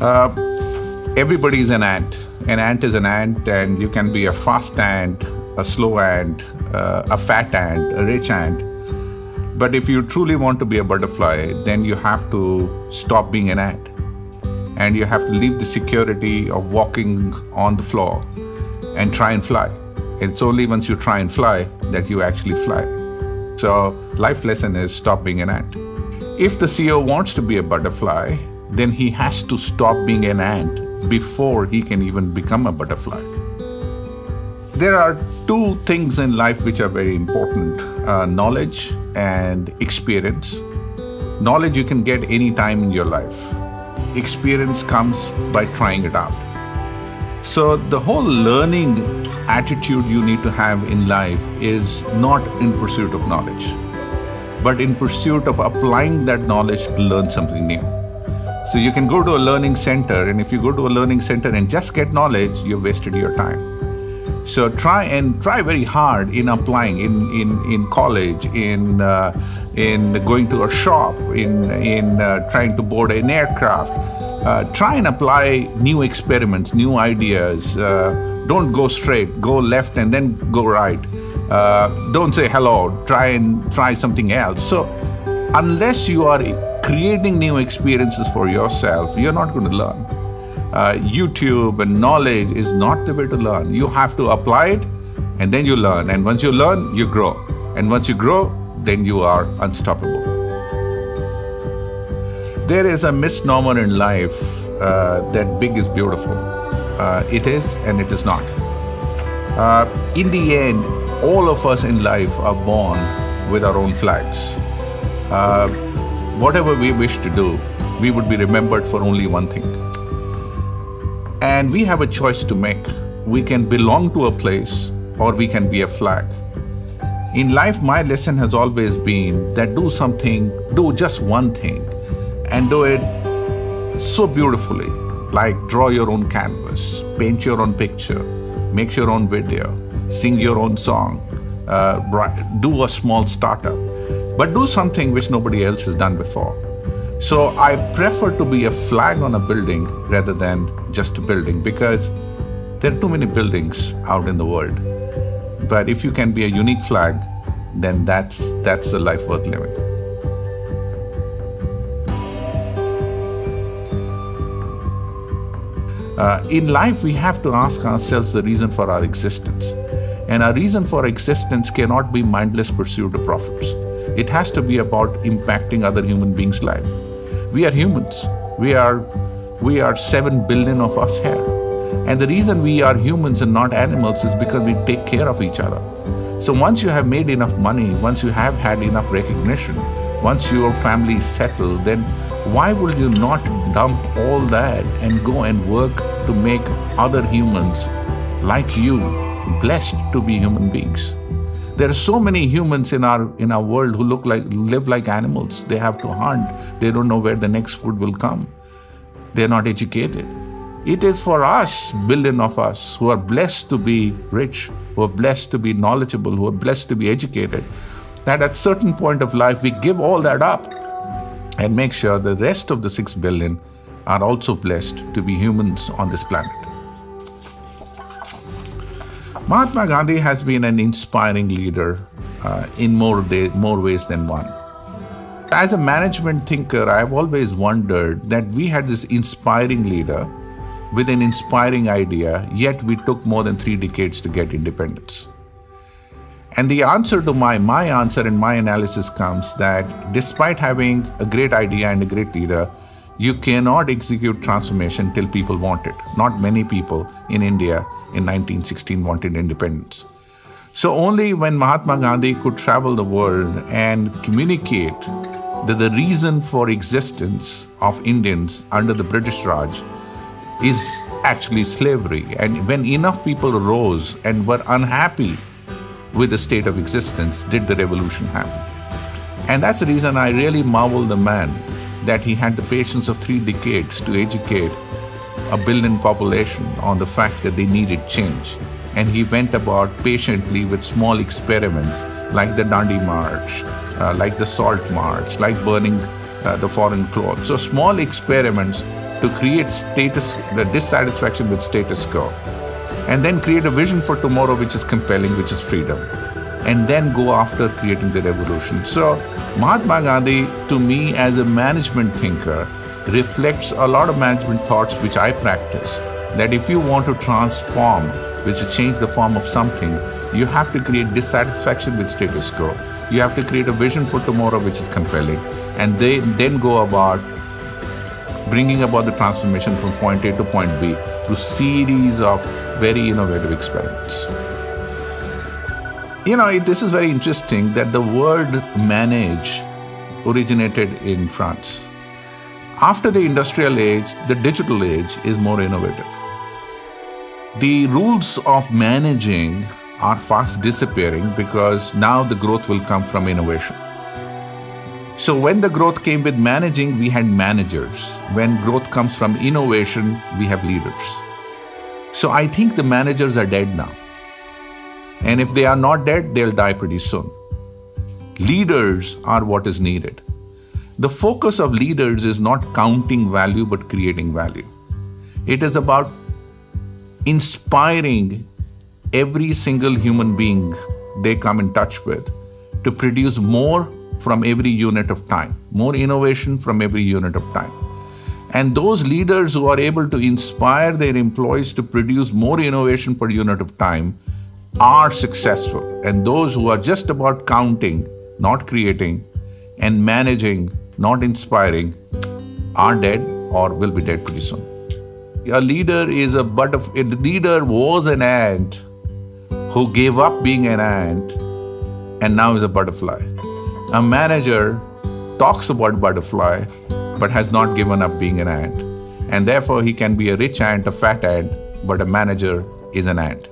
Everybody is an ant. An ant is an ant, and you can be a fast ant, a slow ant, a fat ant, a rich ant. But if you truly want to be a butterfly, then you have to stop being an ant. And you have to leave the security of walking on the floor and try and fly. It's only once you try and fly that you actually fly. So life lesson is stop being an ant. If the CEO wants to be a butterfly, then he has to stop being an ant before he can even become a butterfly. There are two things in life which are very important, knowledge and experience. Knowledge you can get any time in your life. Experience comes by trying it out. So the whole learning attitude you need to have in life is not in pursuit of knowledge, but in pursuit of applying that knowledge to learn something new. So you can go to a learning center, and if you go to a learning center and just get knowledge, you've wasted your time. So try very hard in applying in college, in going to a shop, in trying to board an aircraft. Try and apply new experiments, new ideas. Don't go straight, go left and then go right. Don't say hello, try something else. So unless you are creating new experiences for yourself, you're not going to learn. YouTube and knowledge is not the way to learn. You have to apply it and then you learn. And once you learn, you grow. And once you grow, then you are unstoppable. There is a misnomer in life that big is beautiful. It is and it is not. In the end, all of us in life are born with our own flags. Whatever we wish to do, we would be remembered for only one thing. And we have a choice to make. We can belong to a place or we can be a flag. In life, my lesson has always been that do just one thing and do it so beautifully. Like draw your own canvas, paint your own picture, make your own video, sing your own song, do a small startup, but do something which nobody else has done before. So I prefer to be a flag on a building rather than just a building, because there are too many buildings out in the world. But if you can be a unique flag, then that's a life worth living. In life, we have to ask ourselves the reason for our existence. And our reason for existence cannot be mindless pursuit of profits. It has to be about impacting other human beings' life. We are humans. We are 7 billion of us here. And the reason we are humans and not animals is because we take care of each other. So once you have made enough money, once you have had enough recognition, once your family is settled, then why would you not dump all that and go and work to make other humans like you blessed to be human beings? There are so many humans in our world who live like animals. They have to hunt. They don't know where the next food will come. They're not educated. It is for us, billion of us, who are blessed to be rich, who are blessed to be knowledgeable, who are blessed to be educated, that at certain point of life we give all that up and make sure the rest of the 6 billion are also blessed to be humans on this planet. Mahatma Gandhi has been an inspiring leader in more ways than one. As a management thinker, I have always wondered that we had this inspiring leader with an inspiring idea, yet we took more than 3 decades to get independence. And the answer to my answer and my analysis comes that despite having a great idea and a great leader, you cannot execute transformation till people want it. Not many people in India in 1916 wanted independence. So only when Mahatma Gandhi could travel the world and communicate that the reason for existence of Indians under the British Raj is actually slavery, and when enough people rose and were unhappy with the state of existence, did the revolution happen. And that's the reason I really marvel the man that he had the patience of 3 decades to educate a billion population on the fact that they needed change. And he went about patiently with small experiments like the Dandi March, like the Salt March, like burning the foreign clothes. So small experiments to create the dissatisfaction with status quo, and then create a vision for tomorrow which is compelling, which is freedom, and then go after creating the revolution. So Mahatma Gandhi, to me as a management thinker, reflects a lot of management thoughts which I practice, that if you want to transform, which is change the form of something, you have to create dissatisfaction with status quo. You have to create a vision for tomorrow which is compelling, and they then go about bringing about the transformation from point A to point B through series of very innovative experiments. This is very interesting that the word manage originated in France. After the industrial age, the digital age is more innovative. The rules of managing are fast disappearing because now the growth will come from innovation. So when the growth came with managing, we had managers. When growth comes from innovation, we have leaders. So I think the managers are dead now. And if they are not dead, they'll die pretty soon. Leaders are what is needed. The focus of leaders is not counting value, but creating value. It is about inspiring every single human being they come in touch with to produce more from every unit of time, more innovation from every unit of time. And those leaders who are able to inspire their employees to produce more innovation per unit of time are successful. And those who are just about counting, not creating, and managing, not inspiring, are dead or will be dead pretty soon. A leader was an ant who gave up being an ant and now is a butterfly. A manager talks about butterfly but has not given up being an ant. And therefore he can be a rich ant, a fat ant, but a manager is an ant.